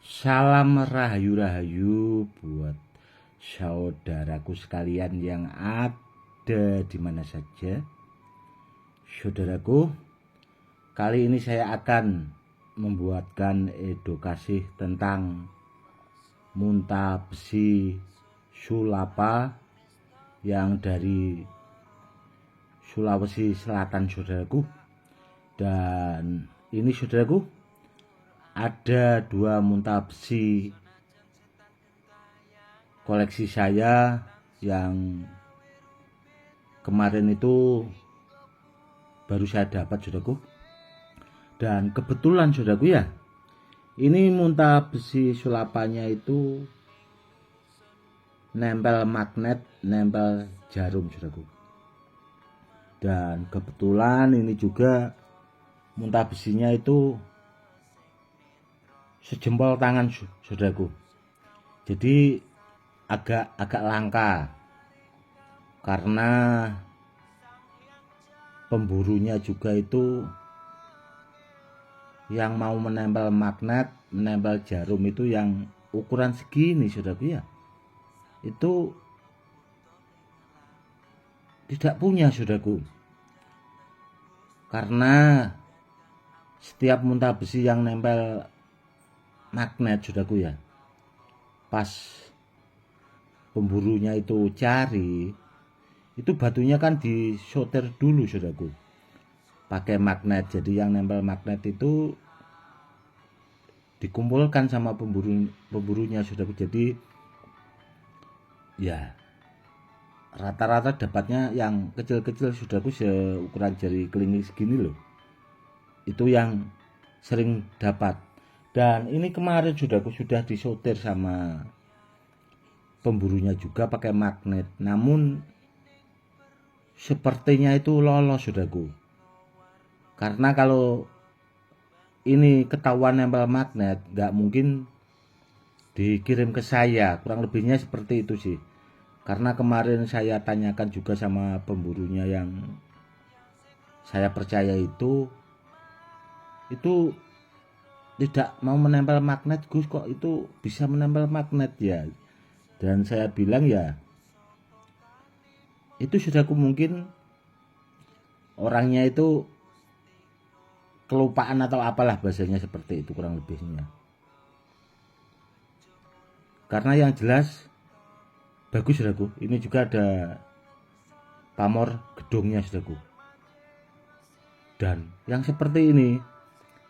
Salam rahayu-rahayu buat saudaraku sekalian yang ada di mana saja. Saudaraku, kali ini saya akan membuatkan edukasi tentang muntah besi sulapa yang dari Sulawesi Selatan, saudaraku. Dan ini, saudaraku, ada dua muntah besi koleksi saya yang kemarin itu baru saya dapat, saudaraku. Dan kebetulan, saudaraku, ya, ini muntah besi sulapanya itu nempel magnet, nempel jarum, saudaraku. Dan kebetulan ini juga muntah besinya itu sejempol tangan, saudaraku. Jadi agak langka karena pemburunya juga itu yang mau menempel magnet, menempel jarum itu yang ukuran segini, saudaraku, ya, itu tidak punya, saudaraku. Karena setiap muntah besi yang nempel magnet, saudaraku, ya, pas pemburunya itu cari, itu batunya kan disoter dulu, saudaraku, pakai magnet. Jadi yang nempel magnet itu dikumpulkan sama pemburunya, saudaraku. Jadi ya rata-rata dapatnya yang kecil-kecil, saudaraku, seukuran jari kelingking segini loh. Itu yang sering dapat. Dan ini kemarin, saudaraku, sudah disoter sama pemburunya juga pakai magnet. Namun sepertinya itu lolos, saudaraku. Karena kalau ini ketahuan nempel magnet, nggak mungkin dikirim ke saya. Kurang lebihnya seperti itu sih. Karena kemarin saya tanyakan juga sama pemburunya yang saya percaya itu tidak mau menempel magnet. Gus, kok itu bisa menempel magnet ya? Dan saya bilang, ya, itu saudaraku, mungkin orangnya itu kelupaan atau apalah bahasanya, seperti itu kurang lebihnya. Karena yang jelas bagus, saudaraku. Ini juga ada pamor gedungnya, saudaraku. Dan yang seperti ini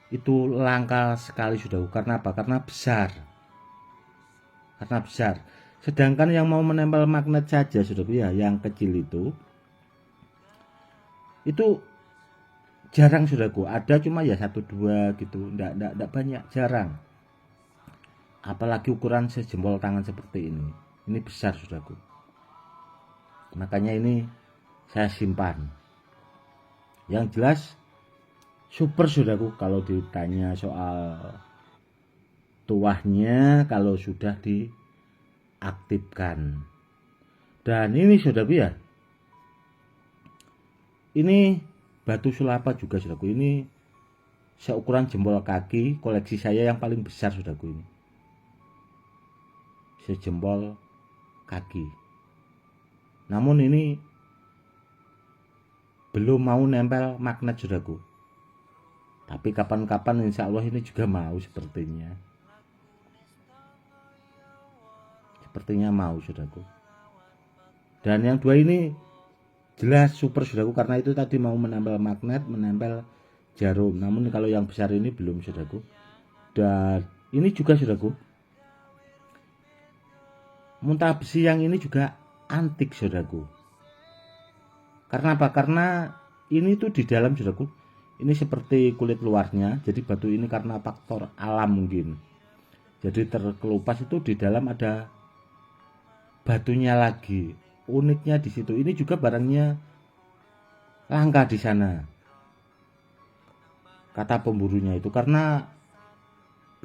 itu langka sekali, saudaraku. Karena apa? Karena besar. Sedangkan yang mau menempel magnet saja, saudaraku, ya, yang kecil itu jarang, saudaraku. Ada cuma ya 1-2 gitu, ndak banyak, jarang. Apalagi ukuran sejempol tangan seperti ini. Ini besar, saudaraku. Makanya ini saya simpan. Yang jelas super, saudaraku, kalau ditanya soal tuahnya kalau sudah diaktifkan. Dan ini, saudaraku, ya, ini batu sulapa juga, saudaraku. Ini seukuran jempol kaki, koleksi saya yang paling besar, saudaraku. Ini sejempol kaki. Namun ini belum mau nempel magnet, saudaraku. Tapi kapan-kapan insya Allah ini juga mau, sepertinya mau, saudaraku. Dan yang dua ini jelas super, saudaraku, karena itu tadi mau menempel magnet, menempel jarum. Namun kalau yang besar ini belum, saudaraku. Dan ini juga, saudaraku, muntah besi yang ini juga antik, saudaraku. Karena apa? Karena ini tuh di dalam, saudaraku, ini seperti kulit luarnya. Jadi batu ini karena faktor alam mungkin, jadi terkelupas. Itu di dalam ada batunya lagi. Uniknya di situ. Ini juga barangnya langka di sana, kata pemburunya itu. Karena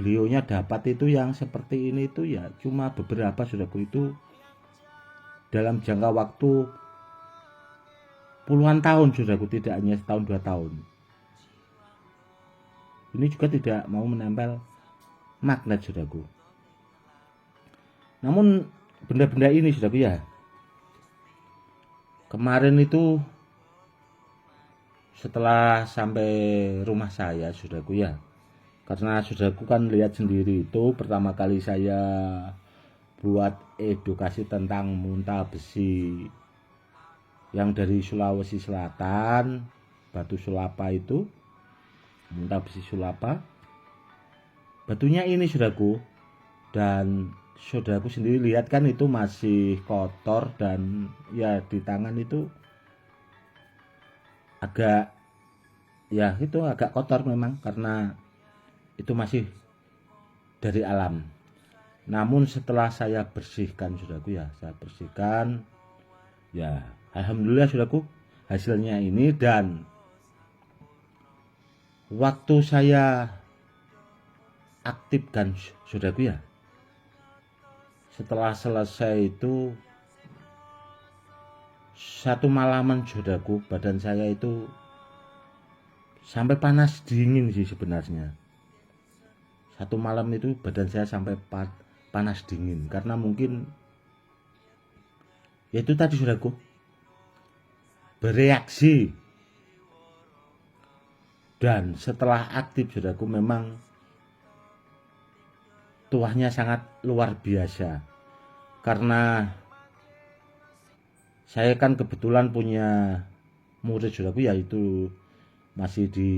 beliaunya dapat itu yang seperti ini itu ya cuma beberapa, saudaraku. Itu dalam jangka waktu puluhan tahun, saudaraku, tidak hanya setahun 2 tahun. Ini juga tidak mau menempel magnet saudaraku. Namun benda-benda ini saudaraku ya, kemarin itu setelah sampai rumah saya saudaraku ya, karena saudaraku kan lihat sendiri itu pertama kali saya buat edukasi tentang muntah besi yang dari Sulawesi Selatan, batu sulapa itu, muntah besi sulapa. Batunya ini saudaraku, dan saudaraku sendiri lihat kan itu masih kotor, dan ya di tangan itu agak kotor memang karena itu masih dari alam. Namun setelah saya bersihkan saudaraku ya, saya bersihkan ya, alhamdulillah saudaraku, hasilnya ini. Dan waktu saya aktifkan saudaraku ya, setelah selesai itu satu malaman saudaraku, badan saya itu sampai panas dingin sih sebenarnya. Satu malam itu badan saya sampai panas dingin karena mungkin ya itu tadi saudaraku, bereaksi. Dan setelah aktif saudaraku, memang tuahnya sangat luar biasa. Karena saya kan kebetulan punya murid saudaraku, yaitu masih di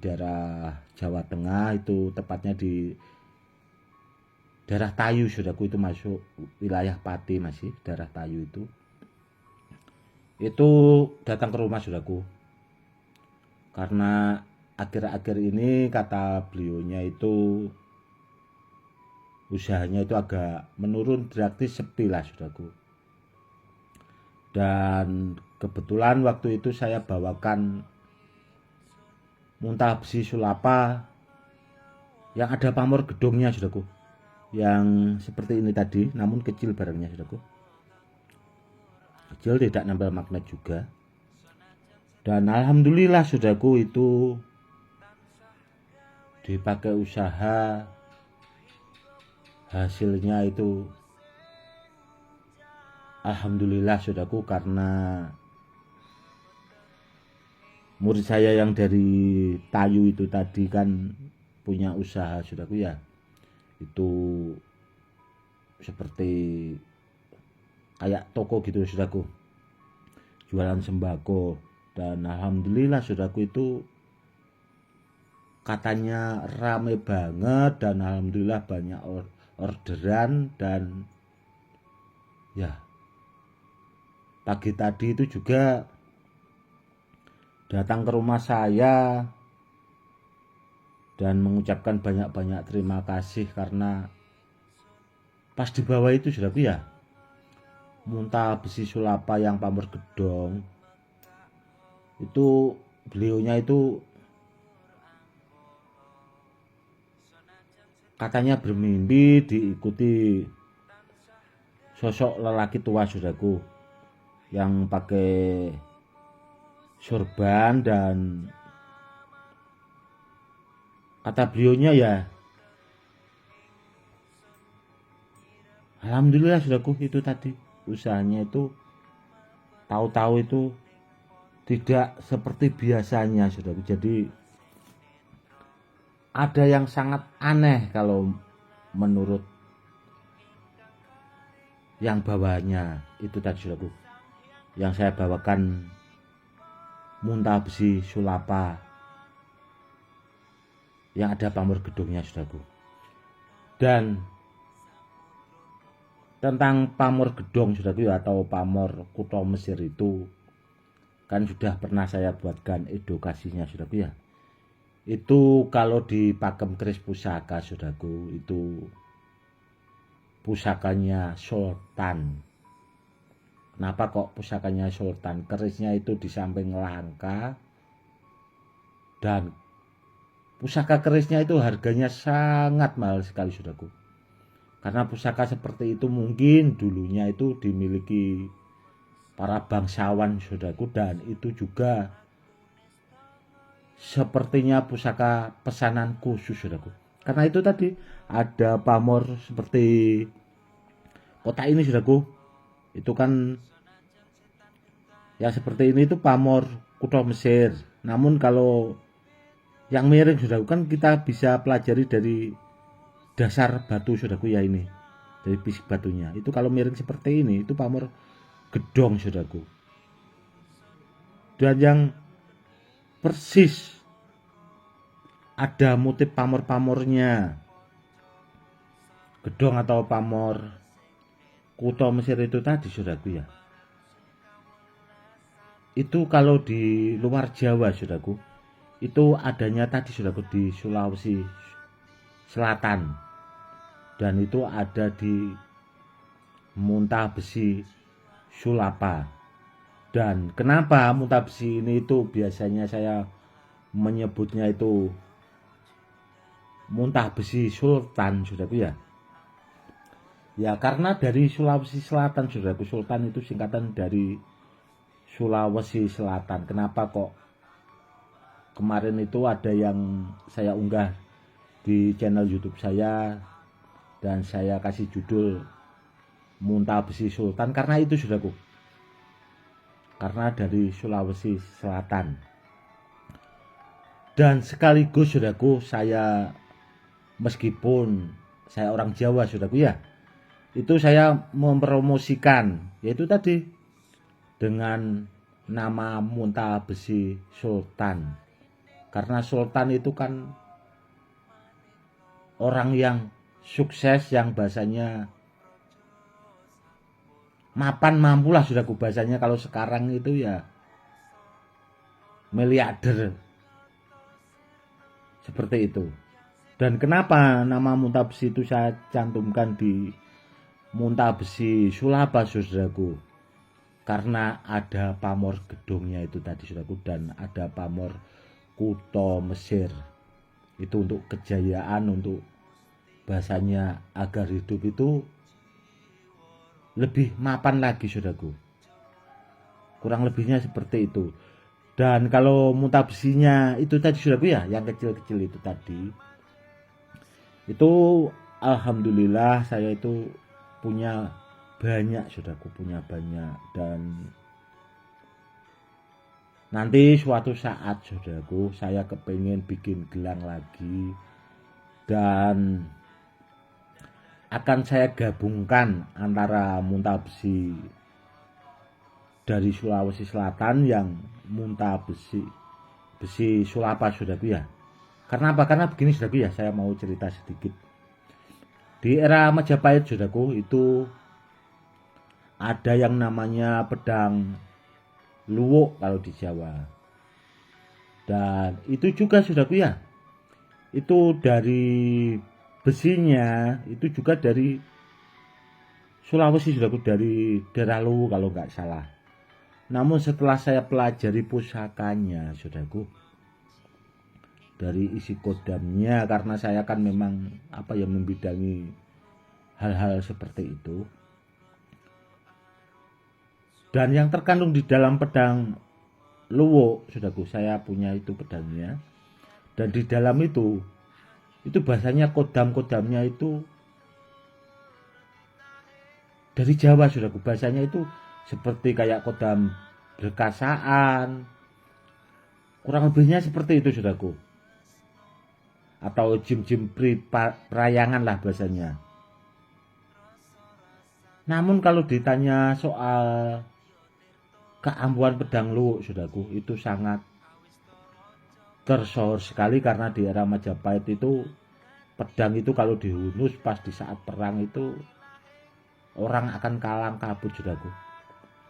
daerah Jawa Tengah, itu tepatnya di daerah Tayu saudaraku, itu masuk wilayah Pati, masih daerah Tayu itu datang ke rumah saudaraku. Karena akhir-akhir ini kata beliaunya itu usahanya itu agak menurun drastis, sepi lah saudaraku. Dan kebetulan waktu itu saya bawakan muntah besi sulapa yang ada pamor gedungnya saudaraku, yang seperti ini tadi, namun kecil barangnya saudaraku, kecil, tidak nempel magnet juga. Dan alhamdulillah saudaraku, itu dipakai usaha, hasilnya itu alhamdulillah saudaraku. Karena murid saya yang dari Tayu itu tadi kan punya usaha saudaraku ya, itu seperti kayak toko gitu saudaraku, jualan sembako. Dan alhamdulillah saudaraku, itu katanya rame banget, dan alhamdulillah banyak orderan. Dan ya pagi tadi itu juga datang ke rumah saya dan mengucapkan banyak-banyak terima kasih, karena pas di bawah itu saudaraku ya, muntah besi sulapa yang pamor gedong itu, beliaunya itu katanya bermimpi diikuti sosok lelaki tua saudaraku, yang pakai sorban. Dan kata beliaunya ya, alhamdulillah saudaraku, itu tadi usahanya itu tahu-tahu itu tidak seperti biasanya saudaraku. Jadi ada yang sangat aneh kalau menurut yang bawahnya itu tadi saudaraku, yang saya bawakan muntah besi sulapa yang ada pamor gedungnya saudaraku. Dan tentang pamor gedong saudaraku ya, atau pamor Kutha Mesir itu kan sudah pernah saya buatkan edukasinya saudaraku ya. Itu kalau di Pakem Keris Pusaka saudaraku, itu pusakanya Sultan. Kenapa kok pusakanya Sultan? Kerisnya itu di samping langka, dan pusaka kerisnya itu harganya sangat mahal sekali saudaraku. Karena pusaka seperti itu mungkin dulunya itu dimiliki para bangsawan saudaraku, dan itu juga sepertinya pusaka pesanan khusus saudaraku. Karena itu tadi ada pamor seperti kota ini saudaraku. Itu kan yang seperti ini itu pamor kutha Mesir. Namun kalau yang miring saudaraku kan kita bisa pelajari dari dasar batu saudaraku ya ini. Dari fisik batunya. Itu kalau miring seperti ini itu pamor gedong saudaraku. Dan yang persis ada motif pamor-pamornya gedong atau pamor kutha Mesir itu tadi saudaraku ya. Itu kalau di luar Jawa saudaraku, itu adanya tadi saudaraku di Sulawesi Selatan. Dan itu ada di Muntah Besi Sulapa. Dan kenapa Muntah Besi ini itu biasanya saya menyebutnya itu Muntah Besi Sultan saudaraku ya. Ya karena dari Sulawesi Selatan saudaraku, Sultan itu singkatan dari Sulawesi Selatan. Kenapa kok kemarin itu ada yang saya unggah di channel YouTube saya dan saya kasih judul Muntah Besi Sultan karena itu saudaraku. Karena dari Sulawesi Selatan. Dan sekaligus saudaraku saya meskipun saya orang Jawa saudaraku ya, itu saya mempromosikan yaitu tadi dengan nama Muntah Besi Sultan. Karena Sultan itu kan orang yang sukses, yang bahasanya mapan mampulah saudaraku, bahasanya kalau sekarang itu ya miliarder seperti itu. Dan kenapa nama Muntah Besi itu saya cantumkan di Muntah Besi Sulapa saudaraku? Karena ada pamor gedungnya itu tadi saudaraku, dan ada pamor kutha Mesir. Itu untuk kejayaan, untuk bahasanya agar hidup itu lebih mapan lagi saudaraku. Kurang lebihnya seperti itu. Dan kalau Muntah Besinya itu tadi saudaraku ya, yang kecil-kecil itu tadi, itu alhamdulillah saya itu punya banyak saudaraku, punya banyak. Dan nanti suatu saat saudaraku saya kepengen bikin gelang lagi, dan akan saya gabungkan antara Muntah Besi dari Sulawesi Selatan yang Muntah Besi Sulapa saudaraku ya. Karena apa? Karena begini saudaraku ya, saya mau cerita sedikit. Di era Majapahit saudaraku itu ada yang namanya pedang luwuk kalau di Jawa. Dan itu juga saudaraku ya, itu dari besinya itu juga dari Sulawesi saudaraku, dari daerah Luwu kalau nggak salah. Namun setelah saya pelajari pusakanya saudaraku, dari isi kodamnya, karena saya kan memang membidangi hal-hal seperti itu. Dan yang terkandung di dalam pedang luwuk saudaraku, saya punya itu pedangnya. Dan di dalam itu bahasanya kodam-kodamnya itu dari Jawa saudaraku. Bahasanya itu seperti kayak kodam berkasaan, kurang lebihnya seperti itu saudaraku. Atau jim-jim perayangan lah bahasanya. Namun kalau ditanya soal keampuhan pedang luwuk saudaraku, itu sangat tersohor sekali. Karena di era Majapahit itu pedang itu kalau dihunus pas di saat perang itu orang akan kalang kabut saudaraku.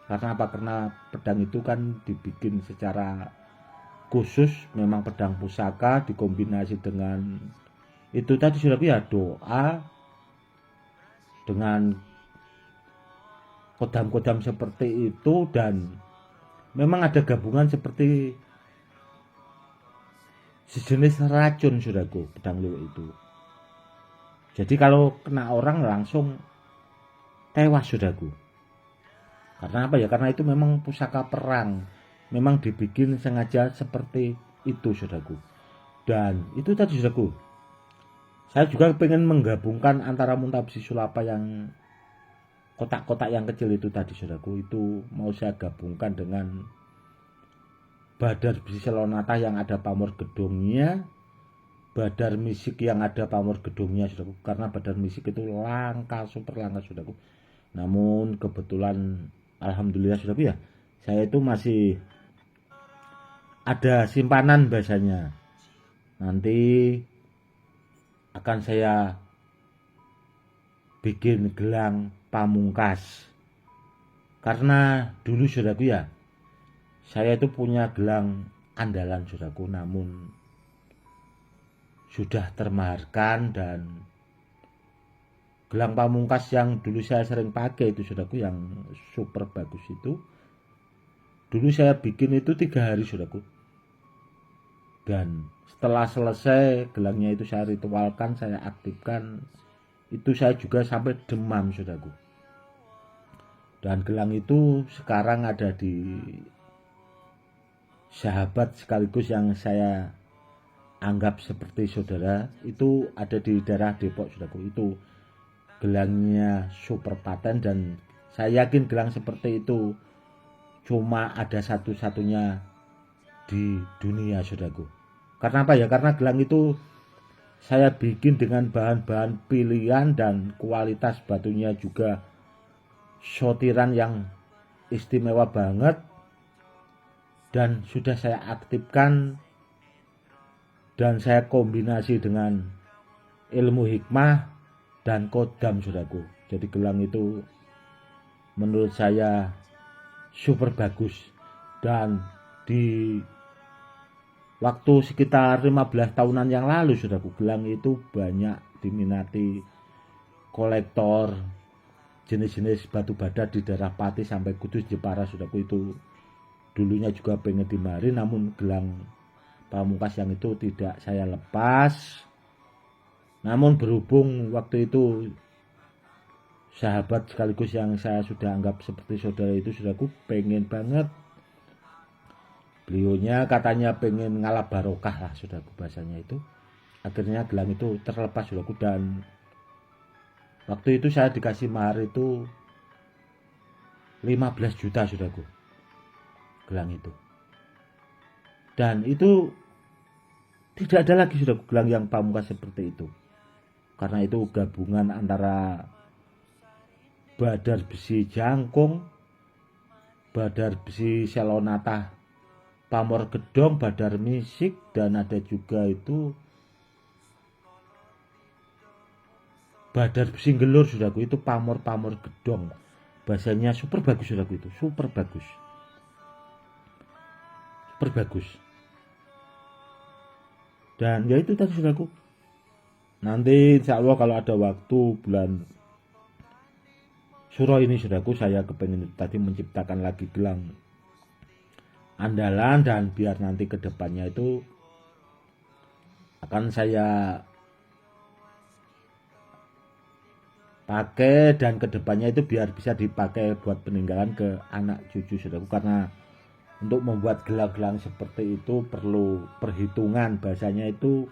Karena apa? Karena pedang itu kan dibikin secara khusus, memang pedang pusaka dikombinasi dengan itu tadi saudaraku ya, doa dengan kodam-kodam seperti itu. Dan memang ada gabungan seperti sejenis racun saudaraku pedang luwuk itu. Jadi kalau kena orang langsung tewas saudaraku. Karena apa ya? Karena itu memang pusaka perang, memang dibikin sengaja seperti itu saudaraku. Dan itu tadi saudaraku, Saya juga pengen menggabungkan antara muntah besi sulapa yang kotak-kotak yang kecil itu tadi saudaraku, itu mau saya gabungkan dengan badar besi selonata yang ada pamor gedungnya, badar misik yang ada pamor gedungnya saudaraku, karena badar misik itu langka, super langka saudaraku. Namun kebetulan alhamdulillah saudaraku ya, saya itu masih ada simpanan bahasanya. Nanti akan saya bikin gelang pamungkas. Karena dulu saudaraku ya, saya itu punya gelang andalan saudaraku, namun sudah termaharkan. Dan gelang pamungkas yang dulu saya sering pakai itu saudaraku, yang super bagus itu, dulu saya bikin itu 3 hari saudaraku. Dan setelah selesai gelangnya itu saya ritualkan, saya aktifkan, itu saya juga sampai demam saudaraku. Dan gelang itu sekarang ada di sahabat sekaligus yang saya anggap seperti saudara, itu ada di daerah Depok saudaraku. Itu gelangnya super paten, dan saya yakin gelang seperti itu cuma ada satu-satunya di dunia saudaraku. Karena apa ya? Karena gelang itu saya bikin dengan bahan-bahan pilihan dan kualitas batunya juga sortiran yang istimewa banget, dan sudah saya aktifkan dan saya kombinasi dengan ilmu hikmah dan kodam saudaraku. Jadi gelang itu menurut saya super bagus, dan di waktu sekitar 15 tahunan yang lalu saudaraku, gelang itu banyak diminati kolektor jenis-jenis batu bata di daerah Pati sampai Kudus, Jepara saudaraku. Itu dulunya juga pengen dimari, namun gelang pamungkas yang itu tidak saya lepas. Namun berhubung waktu itu sahabat sekaligus yang saya sudah anggap seperti saudara itu saudaraku pengen banget, beliaunya katanya pengen ngalap barokah lah saudaraku bahasanya itu, akhirnya gelang itu terlepas saudaraku. Dan waktu itu saya dikasih mahar itu 15 juta saudaraku, gelang itu. Dan itu tidak ada lagi saudaraku gelang yang pamungkas seperti itu, karena itu gabungan antara badar besi jangkung, badar besi selonata pamor gedong, badar misik, dan ada juga itu badar besi gelur saudaraku, itu pamor gedong. Bahasanya super bagus saudaraku, itu super bagus. Super bagus. Dan ya itu tadi saudaraku. Nanti insya Allah kalau ada waktu bulan Suro ini saudaraku, saya kepengen tadi menciptakan lagi gelang andalan, dan biar nanti kedepannya itu akan saya pakai, dan kedepannya itu biar bisa dipakai buat peninggalan ke anak cucu saudaraku. Karena untuk membuat gelang-gelang seperti itu perlu perhitungan, bahasanya itu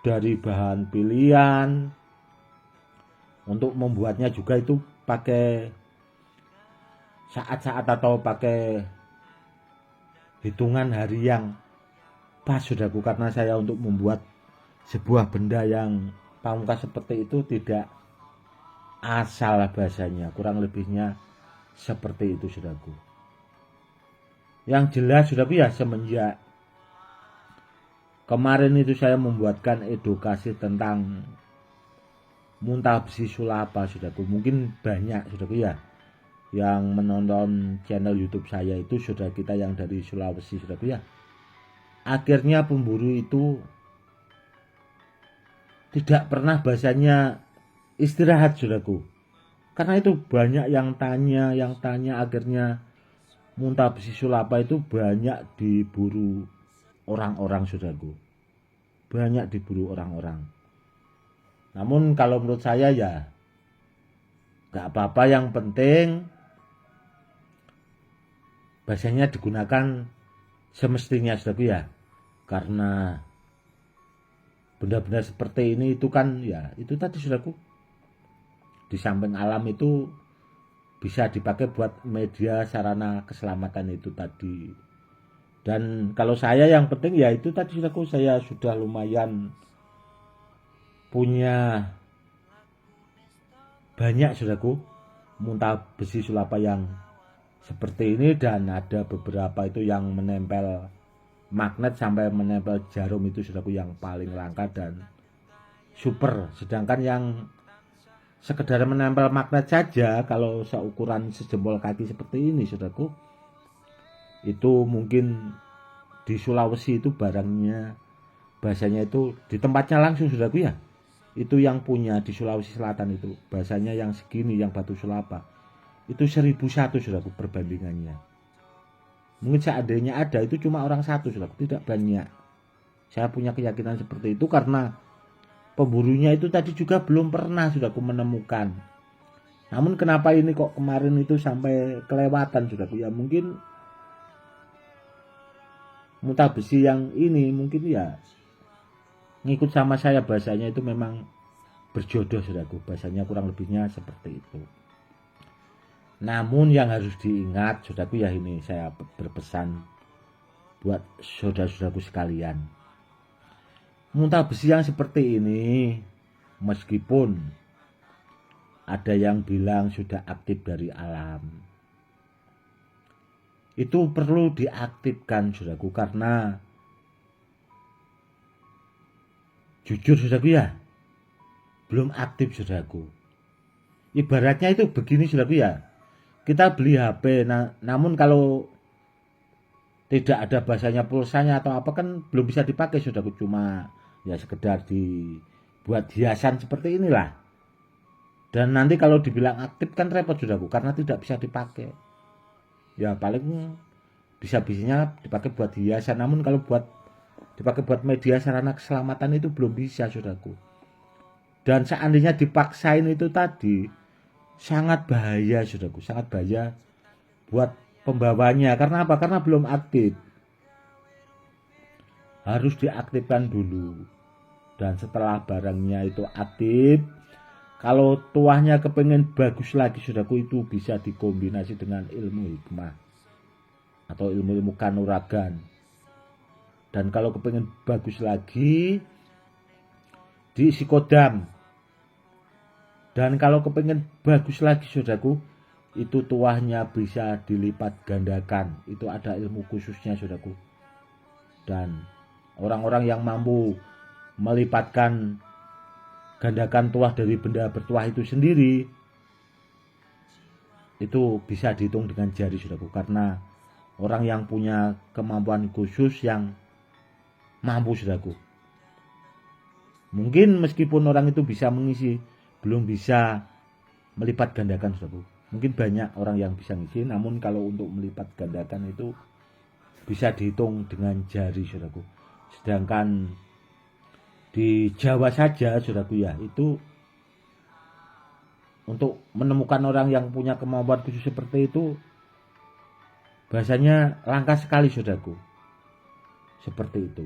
dari bahan pilihan. Untuk membuatnya juga itu pakai saat-saat atau pakai hitungan hari yang pas saudaraku. Karena saya untuk membuat sebuah benda yang pamungkas seperti itu tidak asal bahasanya, kurang lebihnya seperti itu saudaraku. Yang jelas saudaraku ya, semenjak kemarin itu saya membuatkan edukasi tentang muntah besi sulapa saudaraku. Mungkin banyak saudaraku ya yang menonton channel YouTube saya itu, saudara kita yang dari Sulawesi saudaraku ya. Akhirnya pemburu itu tidak pernah bahasanya istirahat saudaraku. Karena itu banyak yang tanya, akhirnya muntah besi sulapa itu banyak diburu orang-orang saudaraku, banyak diburu orang-orang. Namun kalau menurut saya ya gak apa-apa, yang penting bahasanya digunakan semestinya saudaraku ya. Karena benda-benda seperti ini itu kan ya itu tadi saudaraku, di samping alam itu bisa dipakai buat media sarana keselamatan itu tadi. Dan kalau saya yang penting ya itu tadi saudaraku, saya sudah lumayan punya banyak saudaraku muntah besi sulapa yang seperti ini, dan ada beberapa itu yang menempel magnet sampai menempel jarum itu saudaraku yang paling langka dan super. Sedangkan yang sekedar menempel magnet saja kalau seukuran sejempol kaki seperti ini saudaraku, itu mungkin di Sulawesi itu barangnya bahasanya itu di tempatnya langsung saudaraku ya, itu yang punya di Sulawesi Selatan itu bahasanya yang segini, yang batu sulapa itu 1001 saudaraku perbandingannya. Mungkin seandainya ada itu cuma orang satu saudaraku, tidak banyak. Saya punya keyakinan seperti itu karena pemburunya itu tadi juga belum pernah saudaraku menemukan. Namun kenapa ini kok kemarin itu sampai kelewatan saudaraku, ya mungkin muntah besi yang ini mungkin ya ngikut sama saya, bahasanya itu memang berjodoh saudaraku, bahasanya kurang lebihnya seperti itu. Namun yang harus diingat saudaraku ya, ini saya berpesan buat saudara-saudaraku sekalian, muntah besi yang seperti ini meskipun ada yang bilang sudah aktif dari alam, itu perlu diaktifkan saudaraku, karena jujur saudaraku ya belum aktif saudaraku. Ibaratnya itu begini saudaraku ya, kita beli HP, namun kalau tidak ada bahasanya pulsanya atau apa kan belum bisa dipakai saudaraku, cuma ya sekedar dibuat hiasan seperti inilah. Dan nanti kalau dibilang aktif kan repot saudaraku, karena tidak bisa dipakai. Ya paling bisa-bisanya dipakai buat hiasan, namun kalau buat dipakai buat media sarana keselamatan itu belum bisa saudaraku. Dan seandainya dipaksain itu tadi sangat bahaya saudaraku, sangat bahaya buat pembawanya. Karena apa? Karena belum aktif. Harus diaktifkan dulu. Dan setelah barangnya itu aktif, kalau tuahnya kepengen bagus lagi saudaraku, itu bisa dikombinasi dengan ilmu hikmah atau ilmu-ilmu kanuragan. Dan kalau kepengen bagus lagi, diisi kodam. Dan kalau kepengen bagus lagi saudaraku, itu tuahnya bisa dilipat gandakan. Itu ada ilmu khususnya saudaraku. Dan orang-orang yang mampu melipatkan gandakan tuah dari benda bertuah itu sendiri, itu bisa dihitung dengan jari saudaraku. Karena orang yang punya kemampuan khusus yang mampu saudaraku. Mungkin meskipun orang itu bisa mengisi, belum bisa melipat gandakan saudaraku. Mungkin banyak orang yang bisa ngisi, namun kalau untuk melipat gandakan itu bisa dihitung dengan jari saudaraku. Sedangkan di Jawa saja saudaraku ya, itu untuk menemukan orang yang punya kemampuan khusus seperti itu bahasanya langka sekali saudaraku. Seperti itu.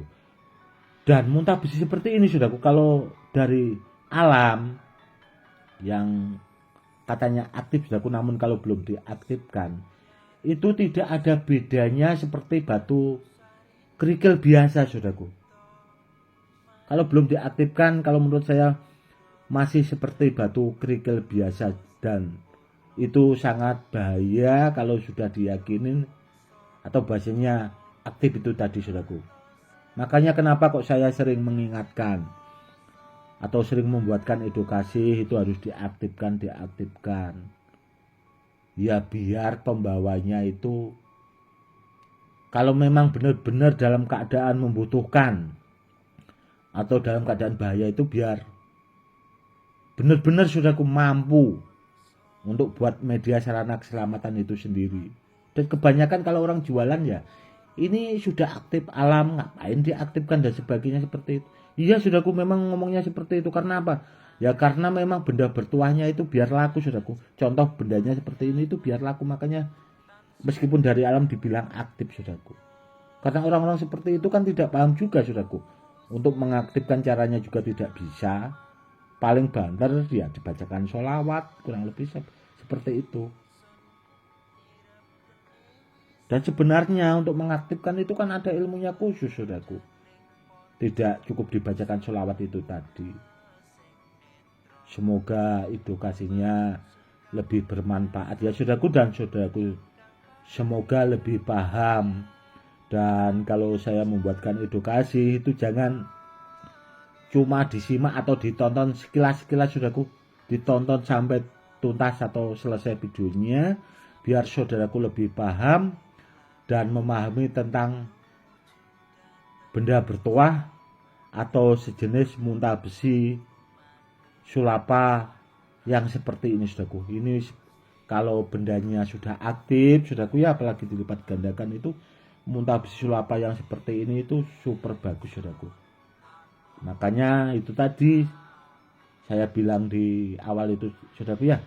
Dan muntah besi seperti ini saudaraku, kalau dari alam yang katanya aktif saudaraku, namun kalau belum diaktifkan itu tidak ada bedanya seperti batu kerikil biasa saudaraku. Kalau belum diaktifkan, kalau menurut saya masih seperti batu kerikil biasa, dan itu sangat bahaya kalau sudah diyakinin atau bahasanya aktif itu tadi saudaraku. Makanya kenapa kok saya sering mengingatkan atau sering membuatkan edukasi itu harus diaktifkan. Ya biar pembawanya itu kalau memang benar-benar dalam keadaan membutuhkan atau dalam keadaan bahaya itu biar benar-benar saudaraku mampu untuk buat media sarana keselamatan itu sendiri. Dan kebanyakan kalau orang jualan ya ini sudah aktif alam, ngapain diaktifkan dan sebagainya seperti itu. Iya saudaraku, memang ngomongnya seperti itu. Karena apa? Ya karena memang benda bertuahnya itu biar laku saudaraku. Contoh bendanya seperti ini itu biar laku, makanya meskipun dari alam dibilang aktif saudaraku. Karena orang-orang seperti itu kan tidak paham juga saudaraku. Untuk mengaktifkan caranya juga tidak bisa. Paling banter ya dibacakan sholawat, kurang lebih seperti itu. Dan sebenarnya untuk mengaktifkan itu kan ada ilmunya khusus, saudaraku. Tidak cukup dibacakan sholawat itu tadi. Semoga edukasinya lebih bermanfaat ya saudaraku dan saudaraku. Semoga lebih paham. Dan kalau saya membuatkan edukasi itu jangan cuma disimak atau ditonton sekilas-sekilas saudaraku. Ditonton sampai tuntas atau selesai videonya biar saudaraku lebih paham dan memahami tentang benda bertuah atau sejenis muntah besi sulapa yang seperti ini saudaraku. Ini kalau bendanya sudah aktif saudaraku ya, apalagi dilipat gandakan, itu muntah besi sulapa yang seperti ini itu super bagus saudaraku. Makanya itu tadi saya bilang di awal itu saudaraku ya,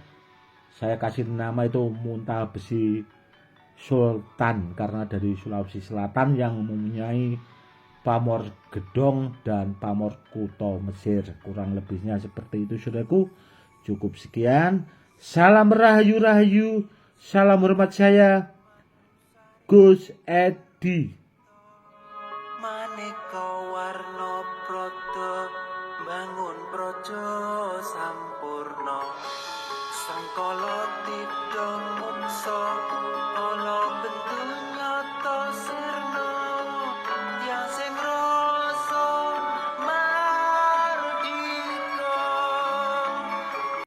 saya kasih nama itu muntah besi Sultan karena dari Sulawesi Selatan yang mempunyai pamor gedong dan pamor kuto Mesir. Kurang lebihnya seperti itu saudaraku. Cukup sekian. Salam rahayu-rahayu. Salam hormat saya Gus Edi. Maneka warna prada bangun praja sampurna, sangkala tidha mungsa